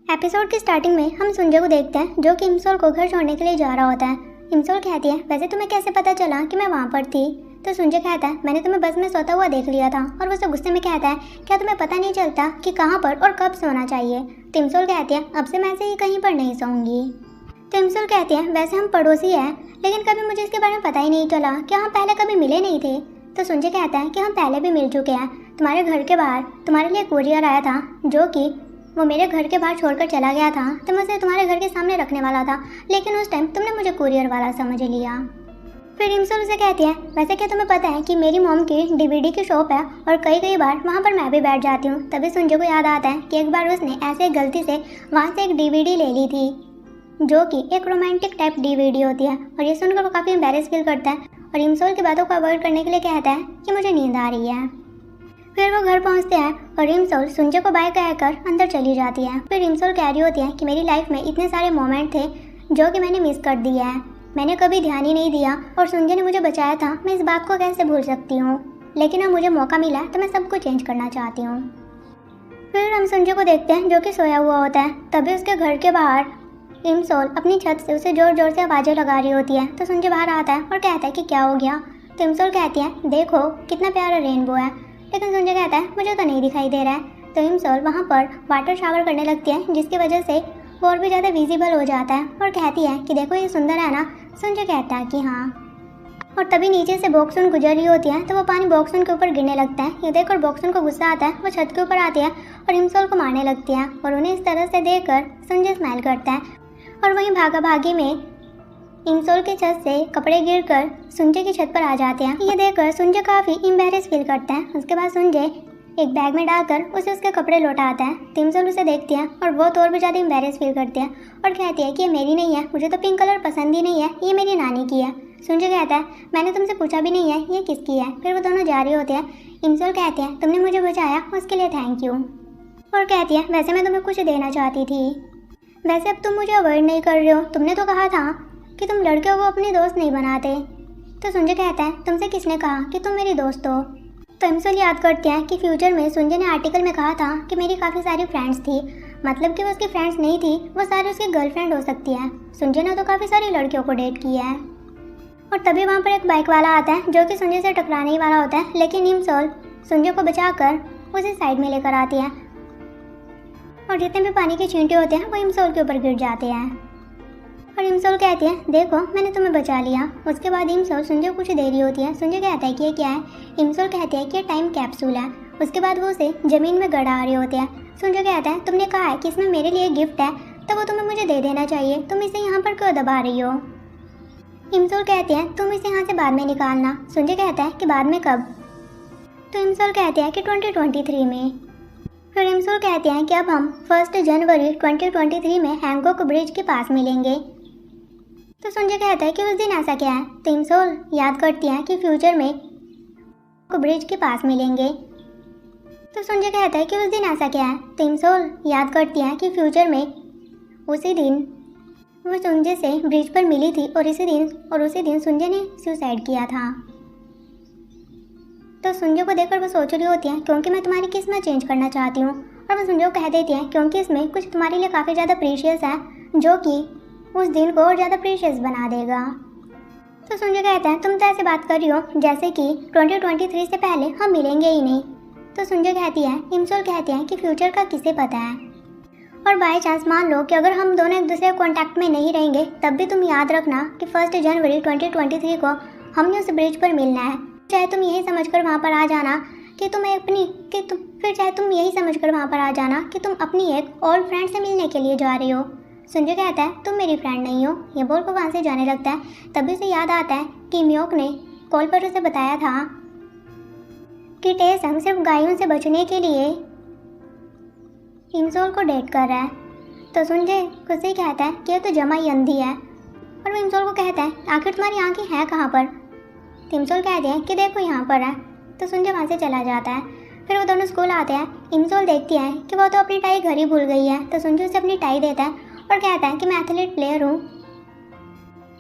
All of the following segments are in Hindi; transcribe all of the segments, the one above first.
एपिसोड की स्टार्टिंग में हम सुंजय को देखते हैं जो कि इमसोल को घर छोड़ने के लिए जा रहा होता है। इमसोल कहती है, वैसे तुम्हें कैसे पता चला कि मैं वहाँ पर थी? तो सुंजय कहता है, मैंने तुम्हें बस में सोता हुआ देख लिया था। और वो उसे गुस्से में कहता है, क्या तुम्हें पता नहीं चलता कि कहाँ पर और कब सोना चाहिए? तो इमसोल कहती है, अब से मैं ऐसे ही कहीं पर नहीं सोऊंगी। तो इमसोल कहती है, वैसे हम पड़ोसी हैं, लेकिन कभी मुझे इसके बारे में पता ही नहीं चला कि हम पहले कभी मिले नहीं थे। तो सुंजय कहता है कि हम पहले भी मिल चुके हैं। तुम्हारे घर के बाहर तुम्हारे लिए कुरियर आया था जो कि वो मेरे घर के बाहर छोड़कर चला गया था, तो मैं उसे तुम्हारे घर के सामने रखने वाला था, लेकिन उस टाइम तुमने मुझे कुरियर वाला समझ लिया। फिर इमसोल उसे कहती है, वैसे क्या तुम्हें पता है कि मेरी मॉम की डीवीडी की शॉप है और कई बार वहाँ पर मैं भी बैठ जाती हूँ। तभी सुंजय को याद आता है कि एक बार उसने ऐसे गलती से वहाँ से एक डीवीडी ले ली थी जो कि एक रोमांटिक टाइप डीवीडी होती है। और ये सुनकर वो काफ़ी एम्बैरेस फील करता है और इमसोल की बातों को अवॉइड करने के लिए कहता है कि मुझे नींद आ रही है। फिर वो घर पहुंचते हैं और इमसोल सुंजय को बाय कहकर अंदर चली जाती है। फिर इमसोल कह रही होती है कि मेरी लाइफ में इतने सारे मोमेंट थे जो कि मैंने मिस कर दिया है, मैंने कभी ध्यान ही नहीं दिया और सुंजय ने मुझे बचाया था, मैं इस बात को कैसे भूल सकती हूँ, लेकिन अब मुझे मौका मिला तो मैं सब कुछ चेंज करना चाहती हूँ। फिर हम सुंजय को देखते हैं जो कि सोया हुआ होता है। तभी उसके घर के बाहर इमसोल अपनी छत से उसे जोर जोर से आवाज़ें लगा रही होती है। तो सुंजय बाहर आता है और कहता है कि क्या हो गया? तो इमसोल कहती है, देखो कितना प्यारा रेनबो है। लेकिन संजय कहता है, मुझे तो नहीं दिखाई दे रहा है। तो इमसोल वहाँ पर वाटर शावर करने लगती है, जिसकी वजह से वो और भी ज़्यादा विजिबल हो जाता है और कहती है कि देखो ये सुंदर है ना? संजय कहता है कि हाँ। और तभी नीचे से बॉक्सून गुजर रही होती है, तो वो पानी बॉक्सून के ऊपर गिरने लगता है। ये देखकर बॉक्सून को गुस्सा आता है, वो छत के ऊपर आती है और इमसोल को मारने लगती है। और उन्हें इस तरह से देखकर संजय स्माइल करता है। और वहीं भागा भागी में इमसोल की छत से कपड़े गिरकर संजय की छत पर आ जाते हैं। ये देखकर संजय काफ़ी एम्बैरेस फील करता है। उसके बाद संजय एक बैग में डालकर उसे उसके कपड़े लौटाता है। इमसोल उसे देखती है और वो तो और भी ज़्यादा एम्बैरेस फील करती है और कहती है कि ये मेरी नहीं है, मुझे तो पिंक कलर पसंद ही नहीं है, ये मेरी नानी की है। संजय कहता है, मैंने तुमसे पूछा भी नहीं है ये किसकी है। फिर वो दोनों जा रहे होते हैं। इमसोल कहते हैं, तुमने मुझे बचाया उसके लिए थैंक यू। और कहती है, वैसे मैं तुम्हें कुछ देना चाहती थी, वैसे अब तुम मुझे अवॉइड नहीं कर रहे हो, तुमने तो कहा था कि तुम लड़कियों को अपनी दोस्त नहीं बनाते। तो संजय कहता है, तुमसे किसने कहा कि तुम मेरी दोस्त हो? तो इमसोल याद करते हैं कि फ्यूचर में संजय ने आर्टिकल में कहा था कि मेरी काफ़ी सारी फ्रेंड्स थी, मतलब कि वो उसकी फ्रेंड्स नहीं थी, वो सारी उसकी गर्लफ्रेंड हो सकती है। संजय ने तो काफ़ी सारी लड़कियों को डेट किया है। और तभी वहाँ पर एक बाइक वाला आता है जो कि संजय से टकराने ही वाला होता है, लेकिन इमसोल संजय को बचाकर उसे साइड में लेकर आती है और जितने भी पानी के छींटे होते हैं वो इमसोल के ऊपर गिर जाते हैं। और इमसोल कहती है, देखो मैंने तुम्हें बचा लिया। उसके बाद इमसोल संजय को कुछ दे रही होती है। संजय कहता है कि ये क्या है? इमसोल कहती है कि ये टाइम कैप्सूल है। उसके बाद वो उसे ज़मीन में गड़ा रहे होते हैं। संजय कहता है, तुमने कहा है कि इसमें मेरे लिए गिफ्ट है, तो वो तुम्हें मुझे दे देना चाहिए, तुम इसे यहाँ पर क्यों दबा रही हो? इमसोल कहती है, तुम इसे यहाँ से बाद में निकालना। संजय कहता है कि बाद में कब? तो इमसोल कहती है कि 2023 में। फिर इमसोल कहते हैं कि अब हम 1 जनवरी 2023 में हैंकॉक ब्रिज के पास मिलेंगे। तो संजय कहता है कि उस दिन ऐसा क्या है? तो इमसोल याद करती है कि फ्यूचर में ब्रिज के पास मिलेंगे। तो संजय कहता है कि उस दिन ऐसा क्या है? तो इमसोल याद करती है कि फ्यूचर में उसी दिन वो संजय से ब्रिज पर मिली थी और उसी दिन संजय ने सुसाइड किया था। तो संजय को देखकर वो सोच रही होती है, क्योंकि मैं तुम्हारी किस्मत चेंज करना चाहती हूँ। और वो संजय को कह देती है, क्योंकि इसमें कुछ तुम्हारे लिए काफ़ी ज़्यादा प्रीशियस है जो कि उस दिन को और ज़्यादा प्रीशियस बना देगा। तो संजय कहता है, तुम तो ऐसे बात कर रही हो जैसे कि 2023 से पहले हम मिलेंगे ही नहीं। तो संजय कहती है, इमसोल कहती है कि फ्यूचर का किसे पता है, और बाई चांस मान लो कि अगर हम दोनों एक दूसरे कॉन्टैक्ट में नहीं रहेंगे, तब भी तुम याद रखना कि 1 जनवरी 2023 को हमने उस ब्रिज पर मिलना है। चाहे तुम यही समझकर वहाँ पर आ जाना कि तुम अपनी एक ओल्ड फ्रेंड से मिलने के लिए जा रही हो। संजय कहता है, तुम मेरी फ्रेंड नहीं हो। ये बोलकर वहाँ से जाने लगता है। तभी उसे याद आता है कि म्योक ने कॉल पर उसे बताया था कि टेसंग सिर्फ गायों से बचने के लिए इमसोल को डेट कर रहा है। तो संजय खुद ही कहता है कि यह तो जमा ही अंधी है। और वो इमसोल को कहता है, आखिर तुम्हारी आंखें हैं कहाँ पर? इमसोल कहते हैं कि देखो यहाँ पर है। तो संजय वहाँ से चला जाता है। फिर वो दोनों स्कूल आते हैं। इमसोल देखती है कि वो तो अपनी टाई घर ही भूल गई है। तो संजय उसे अपनी टाई देता है और कहता है कि मैं एथलीट प्लेयर हूँ,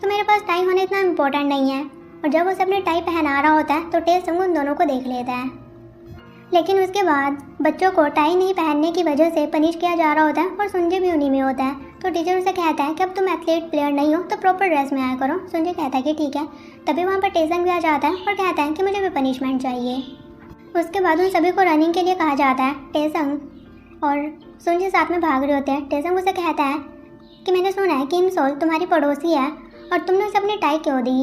तो मेरे पास टाई होना इतना इम्पोर्टेंट नहीं है। और जब उसे अपनी टाई पहना रहा होता है तो टेसंग उन दोनों को देख लेता है। लेकिन उसके बाद बच्चों को टाई नहीं पहनने की वजह से पनिश किया जा रहा होता है और संजय भी उन्हीं में होता है। तो टीचर उसे कहता है कि अब तुम एथलीट प्लेयर नहीं हो तो प्रॉपर ड्रेस में आया करो। संजय कहता है कि ठीक है। तभी वहाँ पर टेसन भी आ जाता है और कहता है कि मुझे भी पनिशमेंट चाहिए। उसके बाद उन सभी को रनिंग के लिए कहा जाता है। टेसंग और संजय साथ में भाग रहे होते हैं। टेसंग उसे कहता है कि मैंने सुना है कि इमसोल तुम्हारी पड़ोसी है और तुमने उसे अपनी टाई क्यों दी।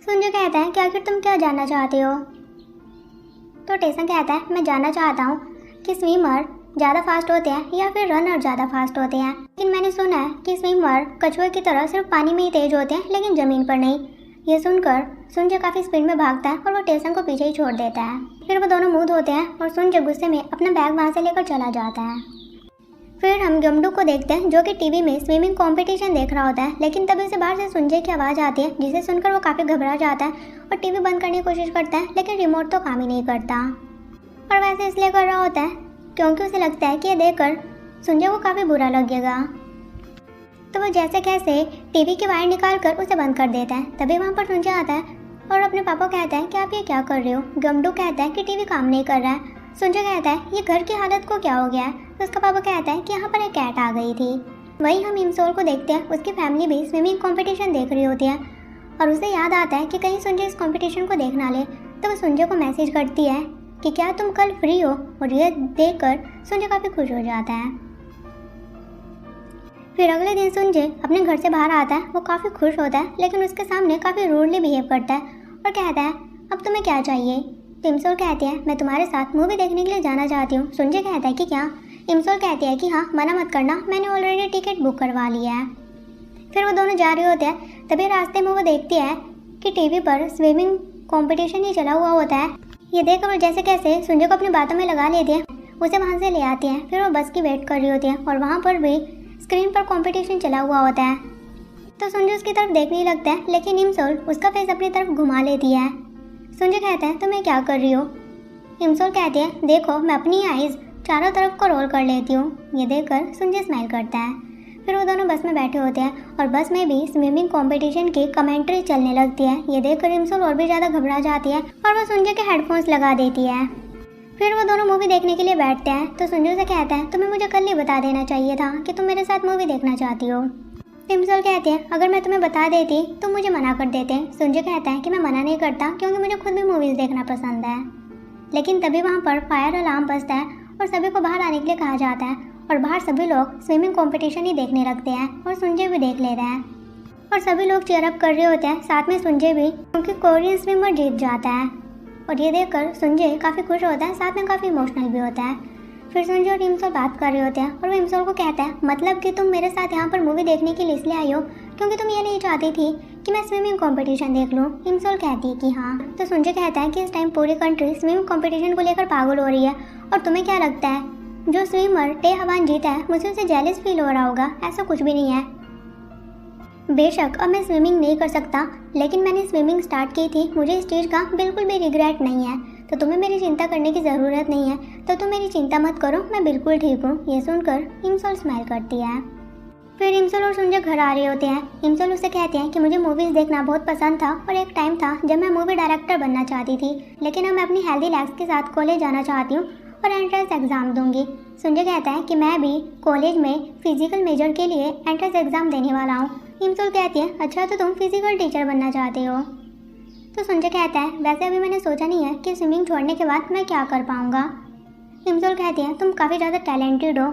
संजय कहता है कि आखिर तुम क्या जानना चाहते हो। तो टेसन कहता है मैं जानना चाहता हूँ कि स्विमर ज़्यादा फास्ट होते हैं या फिर रनर ज़्यादा फास्ट होते हैं। लेकिन मैंने सुना है कि स्विमर कछुए की तरह सिर्फ पानी में ही तेज होते हैं लेकिन ज़मीन पर नहीं। ये सुनकर संजय काफ़ी स्पीड में भागता है और वो टेसन को पीछे ही छोड़ देता है। फिर वो दोनों मुँह धोते हैं और संजय गुस्से में अपना बैग वहाँ से लेकर चला जाता है। फिर हम गमडू को देखते हैं जो कि टीवी में स्विमिंग कंपटीशन देख रहा होता है। लेकिन तभी से बाहर से संजय की आवाज़ आती है जिसे सुनकर वो काफ़ी घबरा जाता है और टीवी बंद करने की कोशिश करता है लेकिन रिमोट तो काम ही नहीं करता। और वैसे इसलिए कर रहा होता है क्योंकि उसे लगता है कि ये देखकर संजय को काफ़ी बुरा लगेगा। तो वो जैसे कैसे टीवी की वायर निकाल कर उसे बंद कर देता है। तभी वहाँ पर संजय आता है और अपने पापा को कहता है कि आप ये क्या कर रहे हो। गमडू कहता है कि टीवी काम नहीं कर रहा है। संजय कहता है ये घर की हालत को क्या हो गया है। तो उसका पापा कहता है कि यहाँ पर एक कैट आ गई थी। वहीं हम इमसोल को देखते हैं। उसकी फैमिली भी स्विमिंग कंपटीशन देख रही होती है और उसे याद आता है कि कहीं संजय इस कंपटीशन को देख ना ले। तो वो संजय को मैसेज करती है कि क्या तुम कल फ्री हो, और ये देखकर संजय काफ़ी खुश हो जाता है। फिर अगले दिन संजय अपने घर से बाहर आता है। वो काफ़ी खुश होता है लेकिन उसके सामने काफ़ी रूडली बिहेव करता है और कहता है अब तुम्हें क्या चाहिए। तो इमसोल कहती है मैं तुम्हारे साथ मूवी देखने के लिए जाना चाहती हूँ। संजय कहता है कि क्या। इमसोल कहती है कि हाँ मना मत करना, मैंने ऑलरेडी टिकट बुक करवा लिया है। फिर वो दोनों जा रहे होते हैं। तभी रास्ते में वो देखती है कि टीवी पर स्विमिंग कंपटीशन ही चला हुआ होता है। ये देखकर वो जैसे कैसे संजय को अपनी बातों में लगा लेती है, उसे वहाँ से ले आती है। फिर वो बस की वेट कर रही होती है और वहाँ पर भी स्क्रीन पर कंपटीशन चला हुआ होता है। तो संजय उसकी तरफ देखने लगता है लेकिन इमसोल उसका फेस अपनी तरफ घुमा लेती है। संजय कहता है तो मैं क्या कर रही हो। इमसोल कहती है देखो मैं अपनी आइज़ चारों तरफ को रोल कर लेती हूँ। ये देखकर संजय स्माइल करता है। फिर वो दोनों बस में बैठे होते हैं और बस में भी स्विमिंग कंपटीशन की कमेंट्री चलने लगती है। ये देखकर इमसोल और भी ज़्यादा घबरा जाती है और वो संजय के हेडफोन्स लगा देती है। फिर वो दोनों मूवी देखने के लिए बैठते हैं। तो संजय से कहता है तुम्हें मुझे कल ही बता देना चाहिए था कि तुम मेरे साथ मूवी देखना चाहती हो। इमसोल कहते हैं अगर मैं तुम्हें बता देती तो मुझे मना कर देते। संजय कहता है कि मैं मना नहीं करता क्योंकि मुझे खुद भी मूवीज़ देखना पसंद है। लेकिन तभी वहाँ पर फायर अलार्म बजता है और सभी को बाहर आने के लिए कहा जाता है और बाहर सभी लोग स्विमिंग कंपटीशन ही देखने लगते हैं और संजय भी देख ले रहे हैं और सभी लोग चीयर अप कर रहे होते हैं, साथ में संजय भी, क्योंकि कोरियन स्विमर जीत जाता है। और ये देखकर संजय काफ़ी खुश होता है, साथ में काफ़ी इमोशनल भी होता है। फिर संजय और इमसोल बात कर रहे होते हैं और वो इमसोल को कहता है मतलब कि तुम मेरे साथ यहाँ पर मूवी देखने के लिए इसलिए आई हो क्योंकि तुम ये नहीं चाहती थी कि मैं स्विमिंग कंपटीशन देख लूँ। इमसोल कहती है कि हाँ। तो संजय कहता है कि इस टाइम पूरी कंट्री स्विमिंग कंपटीशन को लेकर पागल हो रही है और तुम्हें क्या लगता है जो स्विमर टे हवान जीता है मुझे उसे जेलस फील हो रहा होगा। ऐसा कुछ भी नहीं है। बेशक अब मैं स्विमिंग नहीं कर सकता लेकिन मैंने स्विमिंग स्टार्ट की थी, मुझे इस चीज़ का बिल्कुल भी रिग्रेट नहीं है, तो तुम्हें मेरी चिंता करने की ज़रूरत नहीं है। तो तुम मेरी चिंता मत करो, मैं बिल्कुल ठीक हूँ। ये सुनकर इमसोल स्माइल करती है। फिर इमसोल और संजय घर आ रहे होते हैं। इमसोल उससे कहते हैं कि मुझे मूवीज़ देखना बहुत पसंद था और एक टाइम था जब मैं मूवी डायरेक्टर बनना चाहती थी, लेकिन अब मैं अपनी हेल्दी लेग्स के साथ कॉलेज जाना चाहती हूँ और एंट्रेंस एग्ज़ाम दूंगी। संजय कहता है कि मैं भी कॉलेज में फिजिकल मेजर के लिए एंट्रेंस एग्ज़ाम देने वाला हूँ। इमसोल कहती है अच्छा तो तुम फिजिकल टीचर बनना चाहते हो। तो संजय कहता है वैसे अभी मैंने सोचा नहीं है कि स्विमिंग छोड़ने के बाद मैं क्या कर पाऊँगा। इमसोल कहती है तुम काफ़ी ज़्यादा टैलेंटेड हो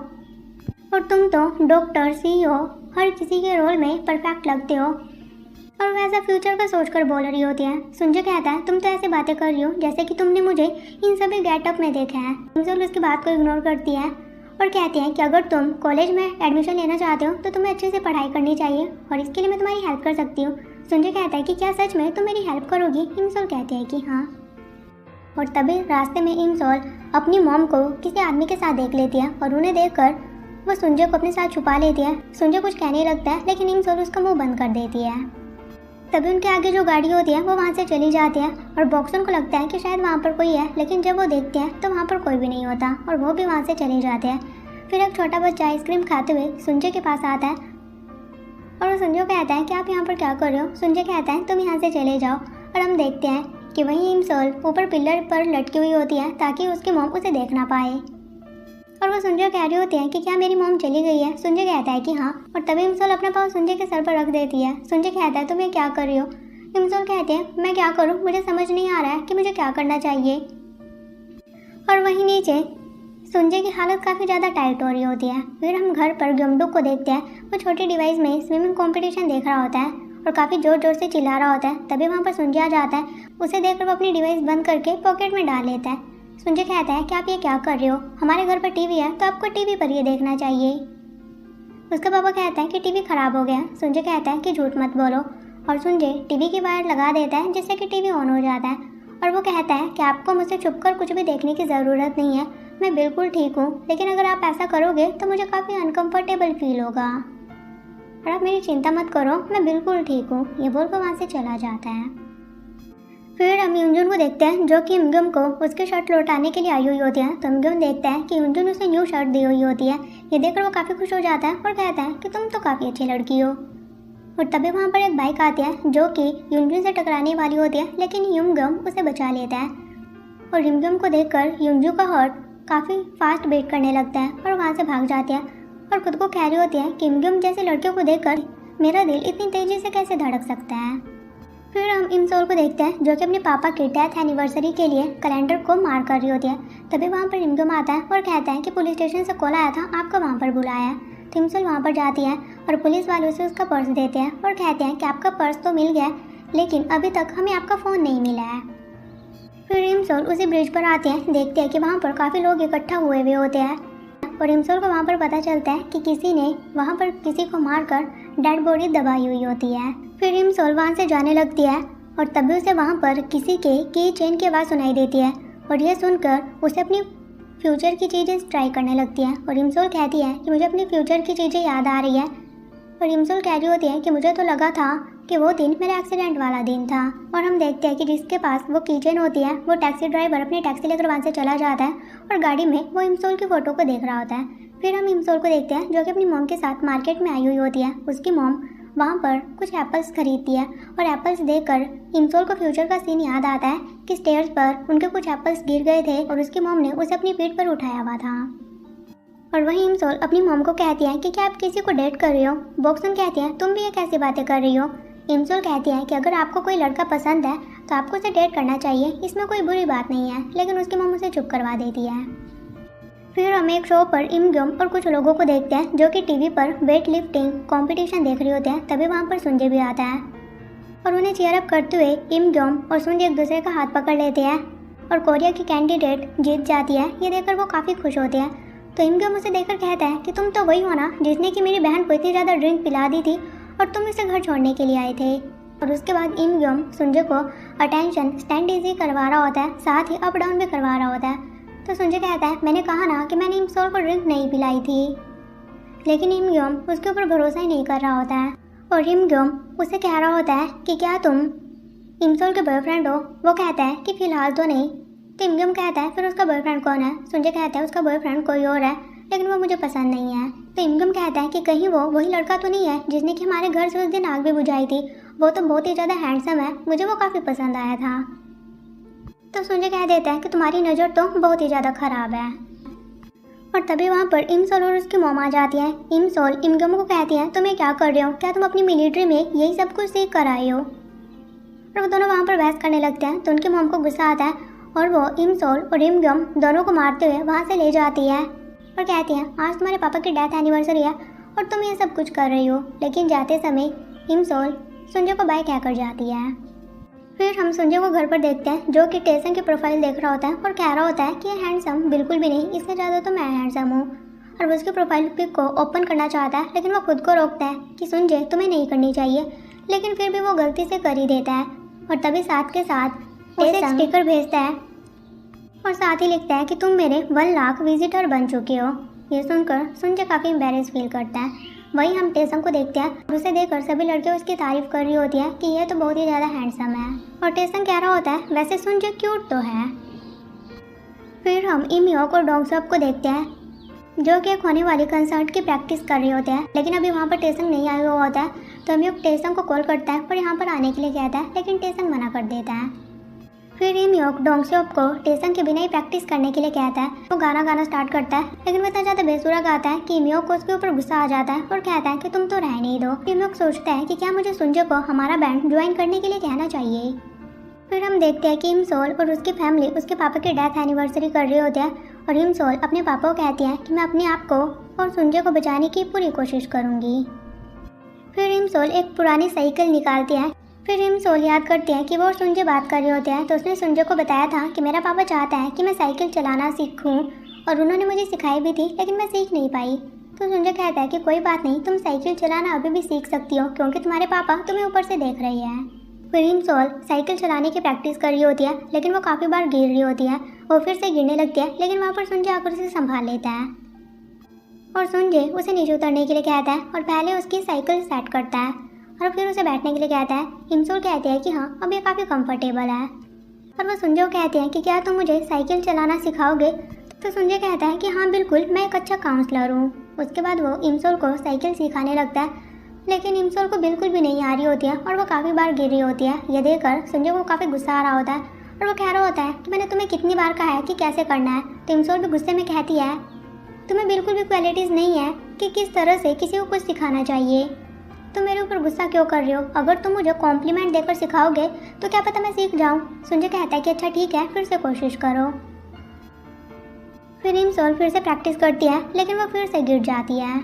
और तुम तो डॉक्टर, CEO हर किसी के रोल में परफेक्ट लगते हो, और वैसा फ्यूचर का सोचकर बोल रही होती है। संजय कहता है तुम तो ऐसी बातें कर रही हो जैसे कि तुमने मुझे इन सभी गेटअप में देखा है। इमसोल उसकी बात को इग्नोर करती है और कहती है कि अगर तुम कॉलेज में एडमिशन लेना चाहते हो तो तुम्हें अच्छे से पढ़ाई करनी चाहिए और इसके लिए मैं तुम्हारी हेल्प कर सकती हूँ। संजय कहता है कि क्या सच में तुम मेरी हेल्प करोगी। इमसोल कहती है कि हाँ। और तभी रास्ते में इमसोल अपनी मॉम को किसी आदमी के साथ देख लेती है और उन्हें देखकर वो संजय को अपने साथ छुपा लेती है। संजय कुछ कहने लगता है लेकिन इमसोल उसका मुंह बंद कर देती है। तभी उनके आगे जो गाड़ी होती है वो वहाँ से चली जाती है और बॉक्सन को लगता है कि शायद वहाँ पर कोई है, लेकिन जब वो देखते हैं तो वहाँ पर कोई भी नहीं होता और वो भी वहाँ से चले जाते हैं। फिर एक छोटा बच्चा आइसक्रीम खाते हुए संजय के पास आता है और वो संजय को कहता है कि आप यहाँ पर क्या कर रहे हो। संजय कहता है तुम यहाँ से चले जाओ और हम देखते हैं कि वहीं इमसोल ऊपर पिलर पर लटकी हुई होती है ताकि उसकी मॉम उसे देख ना पाए। और वो सुंजय कह रही होती है कि क्या मेरी मॉम चली गई है। सुंजय कहता है कि हाँ, और तभी इमसोल अपना पाँव सुंजय के सर पर रख देती है। सुंजय कहता है तुम ये क्या कर रही हो। इमसोल कहते हैं मैं क्या करूँ, मुझे समझ नहीं आ रहा है कि मुझे क्या करना चाहिए। और वहीं नीचे सुंजय की हालत काफ़ी ज़्यादा टाइट हो रही होती है। फिर हम घर पर गमडुक को देखते हैं। वो छोटी डिवाइस में स्विमिंग कंपटीशन देख रहा होता है और काफ़ी ज़ोर ज़ोर से चिल्ला रहा होता है। तभी वहाँ पर सुंजय आ जाता है। उसे देखकर वो अपनी डिवाइस बंद करके पॉकेट में डाल लेता है। सुंजय कहता है कि आप ये क्या कर रहे हो, हमारे घर पर टीवी है तो आपको टीवी पर ये देखना चाहिए। उसका पापा कहता है कि टीवी ख़राब हो गया। सुंजय कहता है कि झूठ मत बोलो और सुंजय टीवी की वायर लगा देता है जिससे कि टीवी ऑन हो जाता है। और वो कहता है कि आपको मुझसे छुपकर कुछ भी देखने की ज़रूरत नहीं है, मैं बिल्कुल ठीक हूँ, लेकिन अगर आप ऐसा करोगे तो मुझे काफ़ी अनकंफर्टेबल फील होगा और आप मेरी चिंता मत करो, मैं बिल्कुल ठीक हूँ। ये बोलकर वहाँ से चला जाता है। फिर हम यूनजुन को देखते हैं जो कि इमगम को उसकी शर्ट लौटाने के लिए आई हुई होती है। तो इमगम देखता है कि यूनजुन उसे न्यू शर्ट दी हुई होती है। ये देखकर वो काफ़ी खुश हो जाता है और कहता है कि तुम तो काफ़ी अच्छी लड़की हो। और तभी वहाँ पर एक बाइक आती है जो कि यूनजुन से टकराने वाली होती है, लेकिन इमगम उसे बचा लेता है। और इमगम को देखकर यूनजुन का हार्ट काफ़ी फास्ट बीट करने लगता है और वहाँ से भाग जाती है और खुद को कह रही होती है कि इमगम जैसे लड़कियों को देखकर मेरा दिल इतनी तेज़ी से कैसे धड़क सकता है। फिर हम इमसोल को देखते हैं जो कि अपने पापा की डेथ एनिवर्सरी के लिए कैलेंडर को मार्क कर रही होती है। तभी वहाँ पर इमगम आता है और कहता है कि पुलिस स्टेशन से कॉल आया था, आपको वहाँ पर बुलाया है। तो इमसोल वहाँ पर जाती है और पुलिस वाले उसे उसका पर्स देते हैं और कहते हैं कि आपका पर्स तो मिल गया, लेकिन अभी तक हमें आपका फ़ोन नहीं मिला है। फिर इमसोल उसी ब्रिज पर आते हैं, देखते हैं कि वहाँ पर काफ़ी लोग इकट्ठा हुए हुए होते हैं और इमसोल को वहाँ पर पता चलता है कि किसी ने वहाँ पर किसी को मारकर डेड बॉडी दबाई हुई होती है। फिर इमसोल वहाँ से जाने लगती है और तभी उसे वहाँ पर किसी के की चेन की आवाज़ सुनाई देती है और यह सुनकर उसे अपनी फ्यूचर की चीज़ें ट्राई करने लगती है। और इमसोल कहती है कि मुझे अपनी फ्यूचर की चीज़ें याद आ रही है। और इमसोल कह रही होती है कि मुझे तो लगा था कि वो दिन मेरा एक्सीडेंट वाला दिन था। और हम देखते हैं कि जिसके पास वो कीचेन होती है वो टैक्सी ड्राइवर अपनी टैक्सी लेकर वहाँ से चला जाता है और गाड़ी में वो इमसोल की फ़ोटो को देख रहा होता है। फिर हम इमसोल को देखते हैं जो कि अपनी मॉम के साथ मार्केट में आई हुई होती है। उसकी मॉम वहाँ पर कुछ एप्पल्स खरीदती है और एप्पल्स देखकर इमसोल को फ्यूचर का सीन याद आता है कि स्टेयर्स पर उनके कुछ एप्पल्स गिर गए थे और उसकी मॉम ने उसे अपनी पीठ पर उठाया हुआ था। और वहीं इमसोल अपनी मॉम को कहती है कि क्या आप किसी को डेट कर रही हो। बॉक्सन कहती है तुम भी ये कैसी बातें कर रही हो। इमसोल कहती है कि अगर आपको कोई लड़का पसंद है तो आपको उसे डेट करना चाहिए, इसमें कोई बुरी बात नहीं है, लेकिन उसकी मॉम उसे चुप करवा देती है। फिर हम एक शो पर इमगम और कुछ लोगों को देखते हैं जो कि टीवी पर वेट लिफ्टिंग कॉम्पिटिशन देख रहे होते हैं। तभी वहाँ पर सुंजय भी आता है और उन्हें चीयर अप करते हुए इमगम और सुंजय एक दूसरे का हाथ पकड़ लेते हैं और कोरिया की कैंडिडेट जीत जाती है। ये देखकर वो काफ़ी खुश होते हैं। तो इमगम उसे देखकर कहता है कि तुम तो वही हो ना जिसने कि मेरी बहन को इतनी ज़्यादा ड्रिंक पिला दी थी और तुम इसे घर छोड़ने के लिए आए थे। और उसके बाद इमगम सुंजय को अटेंशन स्टैंड इजी करवा रहा होता है, साथ ही अप डाउन भी करवा रहा होता है। तो सुंजय कहता है मैंने कहा ना कि मैंने इमसोल को ड्रिंक नहीं पिलाई थी, लेकिन इमगम उसके ऊपर भरोसा ही नहीं कर रहा होता है। और इमगम उसे कह रहा होता है कि क्या तुम इमसोल के बॉयफ्रेंड हो। वो कहता है कि फ़िलहाल तो नहीं। तो इमगम कहता है फिर उसका बॉयफ्रेंड कौन है। सुंजय कहता है उसका बॉयफ्रेंड कोई और है, लेकिन वो मुझे पसंद नहीं है। तो इमगम कहता है कि कहीं वो वही लड़का तो नहीं है जिसने कि हमारे घर से उस दिन आग भी बुझाई थी। वो तो बहुत ही ज़्यादा हैंडसम है, मुझे वो काफ़ी पसंद आया था। तो सुंजय कह देता है कि तुम्हारी नज़र तो बहुत ही ज़्यादा ख़राब है। और तभी वहाँ पर इमसोल और उसकी मॉम आ जाती है। इमसोल इमगम को कहती है तुम ये क्या कर रहे हो, क्या तुम अपनी मिलिट्री में यही सब कुछ सीख कर आए हो। और वो दोनों वहाँ पर बहस करने लगते हैं। तो उनकी मॉम को गुस्सा आता है और वो इमसोल और इमगम दोनों को मारते हुए वहाँ से ले जाती है और कहती है आज तुम्हारे पापा की डेथ एनिवर्सरी है और तुम ये सब कुछ कर रही हो। लेकिन जाते समय इमसोल सुंजय को बाय कहकर जाती है। फिर हम सुंजय को घर पर देखते हैं जो कि टेसन की प्रोफाइल देख रहा होता है और कह रहा होता है कि ये हैंडसम बिल्कुल भी नहीं, इससे ज़्यादा तो मैं हैंडसम हूँ। और वो उसकी प्रोफाइल पिक को ओपन करना चाहता है, लेकिन वो खुद को रोकता है कि सुंजय तुम्हें नहीं करनी चाहिए, लेकिन फिर भी वो गलती से कर ही देता है। और तभी साथ के साथ उसे एक स्टिकर भेजता है और साथ ही लिखता है कि तुम मेरे 1 लाख विजिटर बन चुके हो। ये सुनकर सुंजय काफ़ी एम्बेरेस फील करता है। वहीं हम टेसन को देखते हैं और उसे देखकर सभी लड़कियां उसकी तारीफ कर रही होती है कि ये तो बहुत ही ज़्यादा हैंडसम है। और टेसन कह रहा होता है वैसे सुंजय क्यूट तो है। फिर हम इमियोक और डॉगसॉप को देखते हैं जो कि एक होने वाली कंसर्ट की प्रैक्टिस कर रहे होते हैं, लेकिन अभी वहाँ पर टेसन नहीं आया हुआ होता है। तो इमियोक टेसन को कॉल करता है और यहाँ पर आने के लिए कहता है, लेकिन टेसन मना कर देता है। फिर इमयोक डोंगसोब को टेसंग के बिना ही प्रैक्टिस करने के लिए कहता है। वो गाना गाना स्टार्ट करता है, लेकिन वो इतना ज़्यादा बेसुरा गाता है कि इमयोक को उसके ऊपर गुस्सा आ जाता है और कहता है कि तुम तो रहने ही दो। इमयोक सोचता है कि क्या मुझे सुंजो को हमारा बैंड ज्वाइन करने के लिए कहना चाहिए। फिर हम देखते हैं कि इमसोल और उसकी फैमिली उसके पापा की डेथ एनिवर्सरी कर रही होती है और इमसोल अपने पापा को कहती है कि मैं अपने आप को और सुंजो को बचाने की पूरी कोशिश करूँगी। फिर इमसोल एक पुरानी साइकिल निकालती है। फिर इमसोल याद करती है कि वो और सुंजो बात कर रहे होते हैं, तो उसने सुंजो को बताया था कि मेरा पापा चाहता है कि मैं साइकिल चलाना सीखूं और उन्होंने मुझे सिखाई भी थी, लेकिन मैं सीख नहीं पाई। तो सुंजो कहता है कि कोई बात नहीं, तुम साइकिल चलाना अभी भी सीख सकती हो क्योंकि तुम्हारे पापा तुम्हें ऊपर से देख रही है। फिर इमसोल साइकिल चलाने की प्रैक्टिस कर रही होती है, लेकिन वो काफ़ी बार गिर रही होती है। वो फिर से गिरने लगती है, लेकिन वहाँ पर सुंजो आकर उसे संभाल लेता है और सुंजो उसे नीचे उतरने के लिए कहता है और पहले उसकी साइकिल सेट करता है और फिर उसे बैठने के लिए कहता है। इमसोल कहती है कि हाँ, अब ये काफ़ी कंफर्टेबल है और वो सुंजो कहते हैं कि क्या तुम मुझे साइकिल चलाना सिखाओगे। तो सुंजो कहता है कि हाँ बिल्कुल, मैं एक अच्छा काउंसलर हूँ। उसके बाद वो इमसोल को साइकिल सिखाने लगता है, लेकिन इमसोल को बिल्कुल भी नहीं आ रही होती है और वो काफ़ी बार गिर रही होती है। ये देखकर सुंजो को काफ़ी गुस्सा आ रहा होता है और वो कह रहा होता है कि मैंने तुम्हें कितनी बार कहा है कि कैसे करना है। तो इमसोल भी गुस्से में कहती है तुम्हें बिल्कुल भी क्वालिटीज़ नहीं है कि किस तरह से किसी को कुछ सिखाना चाहिए। तुम मेरे ऊपर गुस्सा क्यों कर रही हो? अगर तुम मुझे कॉम्प्लीमेंट देकर सिखाओगे तो क्या पता मैं सीख जाऊँ। सुंजो कहता है कि अच्छा ठीक है, फिर से कोशिश करो। फिर इमसोल फिर से प्रैक्टिस करती है, लेकिन वो फिर से गिर जाती है।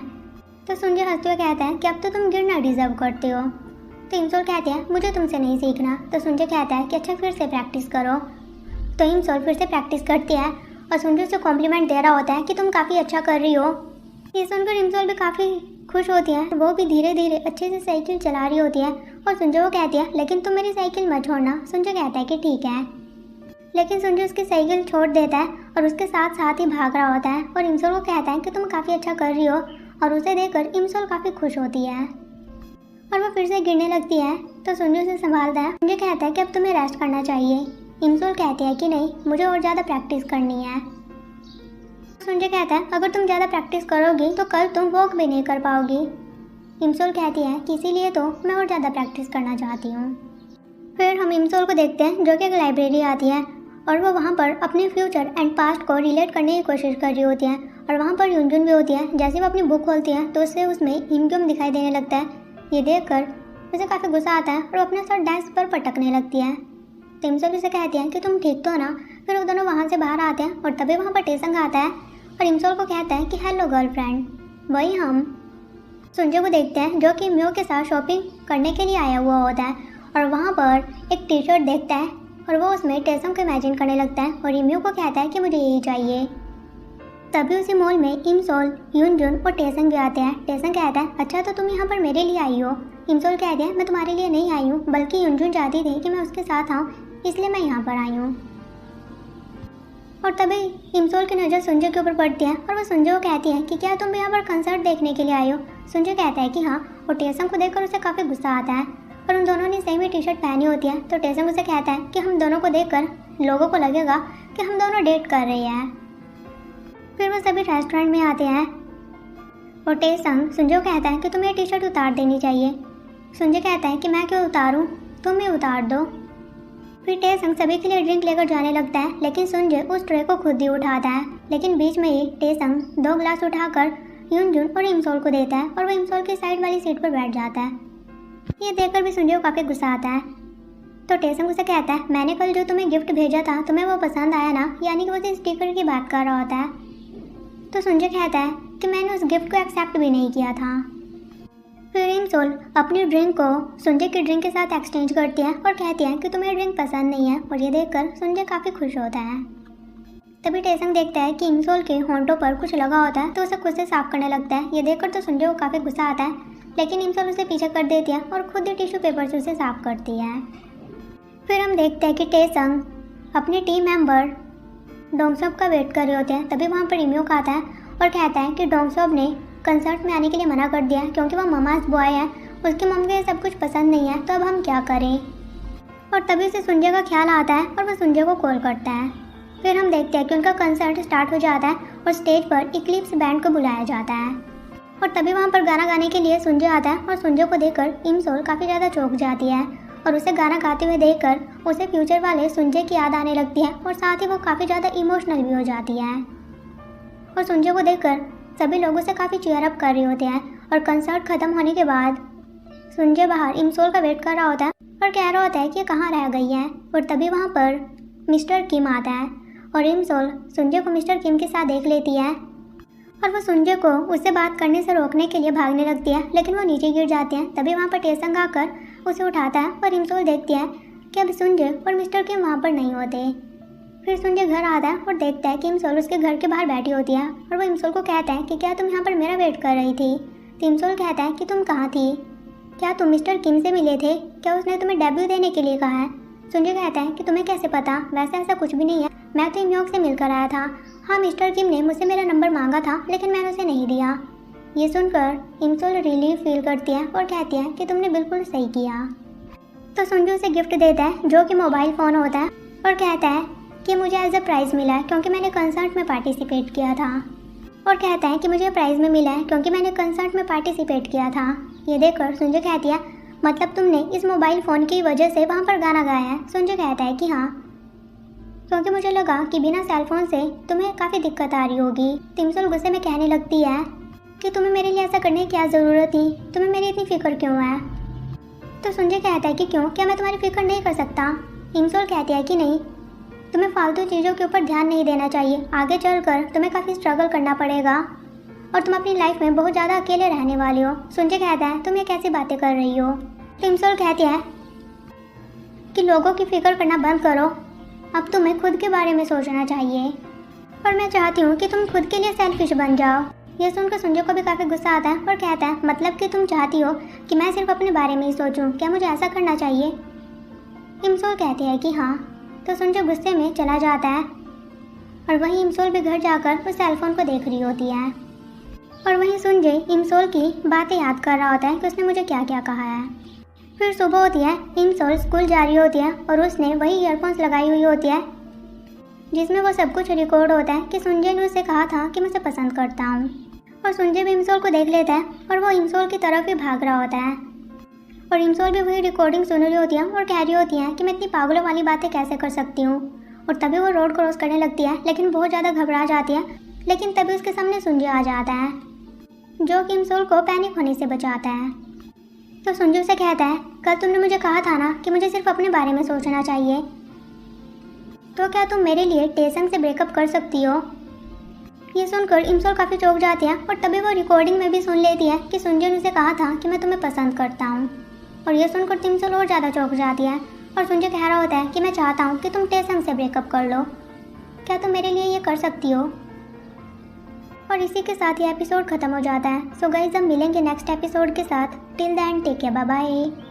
तो सुंजो हंसते हुए कहता है कि अब तो तुम गिरना डिजर्व करते हो। तो इमसोल कहते हैं मुझे तुमसे नहीं सीखना। तो सुंजो कहता है कि अच्छा फिर से प्रैक्टिस करो। तो इमसोल फिर से प्रैक्टिस करती है और सुंजो से कॉम्प्लीमेंट दे रहा होता है कि तुम काफ़ी अच्छा कर रही हो। ये सुनकर इमसोल भी काफ़ी खुश होती है। वो भी धीरे धीरे अच्छे से साइकिल चला रही होती है और सुंजो को कहती है लेकिन तुम मेरी साइकिल मत छोड़ना। सुंजो कहता है कि ठीक है, लेकिन सुंजो उसकी साइकिल छोड़ देता है और उसके साथ साथ ही भाग रहा होता है और इमसोल को कहता है कि तुम काफ़ी अच्छा कर रही हो और उसे देखकर इमसोल काफ़ी खुश होती है और वो फिर से गिरने लगती है। तो सुंजो उसे संभालता है। सुंजो कहता है कि अब तुम्हें रेस्ट करना चाहिए। इमसोल कहती है कि नहीं, मुझे और ज़्यादा प्रैक्टिस करनी है। सुंजो कहता है अगर तुम ज़्यादा प्रैक्टिस करोगी तो कल तुम वॉक भी नहीं कर पाओगी। इमसोल कहती है कि इसीलिए तो मैं और ज़्यादा प्रैक्टिस करना चाहती हूँ। फिर हम इमसोल को देखते हैं जो कि एक लाइब्रेरी आती है और वो वहाँ पर अपने फ्यूचर एंड पास्ट को रिलेट करने की कोशिश कर रही होती है और वहाँ पर यूनजुन भी होती है। जैसे वो अपनी बुक खोलती है तो उससे उसमें इमग्योम दिखाई देने लगता है। ये देखकर उसे काफ़ी गुस्सा आता है और वो अपना सर डेस्क पर पटकने लगती है। तो इमसोल उसे कहती है कि तुम ठीक तो ना। फिर वो दोनों वहाँ से बाहर आते हैं और तभी वहाँ पर टेसंग आता है और इमसोल को कहता है कि हेलो गर्लफ्रेंड। वही हम सुंजो को देखते हैं जो कि इमयो के साथ शॉपिंग करने के लिए आया हुआ होता है और वहाँ पर एक टी शर्ट देखता है और वो उसमें टेसंग को इमेजिन करने लगता है और इमयो को कहता है कि मुझे यही चाहिए। तभी उसी मॉल में इमसोल, यूनजुन और टेसंग भी आते हैं। टेसंग कहता है अच्छा तो तुम यहाँ पर मेरे लिए आई हो। इमसोल कहते हैं मैं तुम्हारे लिए नहीं आई हूँ, बल्कि यूनजुन चाहती थी कि मैं उसके साथ आऊँ, इसलिए मैं यहाँ पर आई हूँ। और तभी इमसोल की नज़र सुंजो के ऊपर पड़ती है और वो सुंजो को कहती है कि क्या तुम भी यहाँ पर कंसर्ट देखने के लिए आई हो। सुंजो कहता है कि हाँ और टेसंग को देखकर उसे काफ़ी गुस्सा आता है और उन दोनों ने सेम ही टी शर्ट पहनी होती है। तो टेसंग उसे कहता है कि हम दोनों को देखकर लोगों को लगेगा कि हम दोनों डेट कर रहे हैं। फिर वो सभी रेस्टोरेंट में आते हैं और टेसंग सुंजो कहता है कि तुम्हें ये टी शर्ट उतार देनी चाहिए। सुंजो कहता है कि मैं क्यों उतारूँ, तुम ही उतार दो। फिर टेसंग सभी के लिए ड्रिंक लेकर जाने लगता है, लेकिन सुंजो उस ट्रे को खुद ही उठाता है। लेकिन बीच में ही टेसंग 2 ग्लास उठाकर यूनजुन और इमसोल को देता है और वो इमसोल की साइड वाली सीट पर बैठ जाता है। ये देखकर भी सुंजो को काफ़ी गुस्सा आता है। तो टेसंग उसे कहता है मैंने कल जो तुम्हें गिफ्ट भेजा था तुम्हें वो पसंद आया ना, यानी कि वो उस स्टिकर की बात कर रहा होता है। तो सुंजो कहता है कि मैंने उस गिफ्ट को एक्सेप्ट भी नहीं किया था। फिर इमसोल अपनी ड्रिंक को सुंजो की ड्रिंक के साथ एक्सचेंज करती है और कहती है कि तुम्हें ड्रिंक पसंद नहीं है और ये देखकर सुंजो काफ़ी खुश होता है। तभी टेसंग देखता है कि इमसोल के होंठों पर कुछ लगा होता है तो उसे खुद से साफ करने लगता है। ये देखकर तो सुंजो को काफ़ी गुस्सा आता है, लेकिन इमसोल उसे पीछे कर देती है और खुद ही टिश्यू पेपर से उसे साफ करती है। फिर हम देखते हैं कि टेसंग अपने टीम मेंबर डोंगसोब का वेट कर रहे होते हैं। तभी वहाँ पर इमयोक आता है और कहता है कि डोंगसोब ने कंसर्ट में आने के लिए मना कर दिया क्योंकि वो ममाज बॉय है, उसकी मम्मी को ये सब कुछ पसंद नहीं है, तो अब हम क्या करें। और तभी उसे सुंजो का ख्याल आता है और वो सुंजो को कॉल करता है। फिर हम देखते हैं कि उनका कंसर्ट स्टार्ट हो जाता है और स्टेज पर इक्लिप्स बैंड को बुलाया जाता है और तभी वहाँ पर गाना गाने के लिए सुंजो आता है और सुंजो को देखकर इमसोल काफ़ी ज़्यादा चौंक जाती है और उसे गाना गाते हुए देखकर उसे फ्यूचर वाले सुंजय की याद आने लगती है और साथ ही वो काफ़ी ज़्यादा इमोशनल भी हो जाती है। और सुंजय को देखकर सभी लोग उसे काफ़ी चीयर अप कर रहे होते हैं और कंसर्ट खत्म होने के बाद सुंजय बाहर इमसोल का वेट कर रहा होता है और कह रहा होता है कि ये कहाँ रह गई है। और तभी वहाँ पर मिस्टर किम आता है और इमसोल सुंजय को मिस्टर किम के साथ देख लेती है और वो सुंजय को उससे बात करने से रोकने के लिए भागने लगती है, लेकिन वो नीचे गिर जाती है। तभी वहाँ पर टेसंग आकर उसे उठाता है और इमसोल देखती है कि अब सुंजय और मिस्टर किम वहाँ पर नहीं होते। फिर सुंजय घर आता है और देखता है कि इमसोल उसके घर के बाहर बैठी होती है और वो इमसोल को कहता है कि क्या तुम यहाँ पर मेरा वेट कर रही थी। तो इमसोल कहता है कि तुम कहाँ थी, क्या तुम मिस्टर किम से मिले थे, क्या उसने तुम्हें डेब्यू देने के लिए कहा है। सुंजय कहता है कि तुम्हें कैसे पता, वैसे ऐसा कुछ भी नहीं है, मैं तो इमयोक से मिलकर आया था। हाँ, मिस्टर किम ने मुझसे मेरा नंबर मांगा था लेकिन मैंने उसे नहीं दिया। ये सुनकर इमसोल रिलीफ फील करती है और कहती है कि तुमने बिल्कुल सही किया। तो सुंजय उसे गिफ्ट देता है जो कि मोबाइल फ़ोन होता है और कहता है कि मुझे एज अ प्राइज़ मिला है क्योंकि मैंने कंसर्ट में पार्टिसिपेट किया था। और कहता है कि मुझे प्राइज़ में मिला है क्योंकि मैंने कंसर्ट में पार्टिसिपेट किया था। ये देखकर सुंजय कहती है मतलब तुमने इस मोबाइल फ़ोन की वजह से वहाँ पर गाना गाया है। सुंजय कहता है कि हाँ, क्योंकि मुझे लगा कि बिना सेल फोन से तुम्हें काफ़ी दिक्कत आ रही होगी। इमसोल गुस्से में कहने लगती है कि तुम्हें मेरे लिए ऐसा करने की क्या ज़रूरत थी, तुम्हें मेरी इतनी फ़िक्र क्यों है। तो संजय कहता है कि क्यों, क्या मैं तुम्हारी फिक्र नहीं कर सकता। इमसोल कहती है कि नहीं, तुम्हें फालतू चीज़ों के ऊपर ध्यान नहीं देना चाहिए, आगे चलकर तुम्हें काफ़ी स्ट्रगल करना पड़ेगा और तुम अपनी लाइफ में बहुत ज़्यादा अकेले रहने वाले हो। संजय कहता है तुम ये कैसी बातें कर रही हो। तो इमसोल कहती है कि लोगों की फिक्र करना बंद करो, अब तुम्हें खुद के बारे में सोचना चाहिए और मैं चाहती हूँ कि तुम खुद के लिए सेल्फिश बन जाओ। यह सुनकर संजय को भी काफ़ी गुस्सा आता है और कहता है मतलब कि तुम चाहती हो कि मैं सिर्फ अपने बारे में ही सोचूं, क्या मुझे ऐसा करना चाहिए। इमसोल कहती है कि हाँ। तो संजय गुस्से में चला जाता है और वहीं इमसोल भी घर जाकर उस सेलफोन को देख रही होती है और वहीं संजय इमसोल की बातें याद कर रहा होता है कि उसने मुझे क्या क्या कहा है। फिर सुबह होती है, इमसोल स्कूल जा रही होती है और उसने वही ईयरफोन्स लगाई हुई होती है जिसमें वो सब कुछ रिकॉर्ड होता है कि संजय ने उसे कहा था कि मैं उसे पसंद करता हूँ। और संजय भी इमसोल को देख लेता है और वो इमसोल की तरफ ही भाग रहा होता है और इमसोल भी वही रिकॉर्डिंग सुन रही होती है और कह रही होती है कि मैं इतनी पागलों वाली बातें कैसे कर सकती हूँ। और तभी वो रोड क्रॉस करने लगती है लेकिन बहुत ज़्यादा घबरा जाती है, लेकिन तभी उसके सामने संजय आ जाता है जो कि इमसोल को पैनिक होने से बचाता है। तो संजय से कहता है कल तुमने मुझे कहा था ना कि मुझे सिर्फ अपने बारे में सोचना चाहिए, तो क्या तुम मेरे लिए टेसंग से ब्रेकअप कर सकती हो। ये सुनकर इमसोल काफ़ी चौंक जाती है और तभी वो रिकॉर्डिंग में भी सुन लेती है कि संजय ने उसे कहा था कि मैं तुम्हें पसंद करता हूँ। और ये सुनकर इमसोल और ज़्यादा चौंक जाती है और संजय कह रहा होता है कि मैं चाहता हूँ कि तुम टेसंग से ब्रेकअप कर लो, क्या तुम मेरे लिए ये कर सकती हो। और इसी के साथ ये एपिसोड ख़त्म हो जाता है। सो गाइस, हम मिलेंगे नेक्स्ट एपिसोड के साथ। Till then take care, bye bye.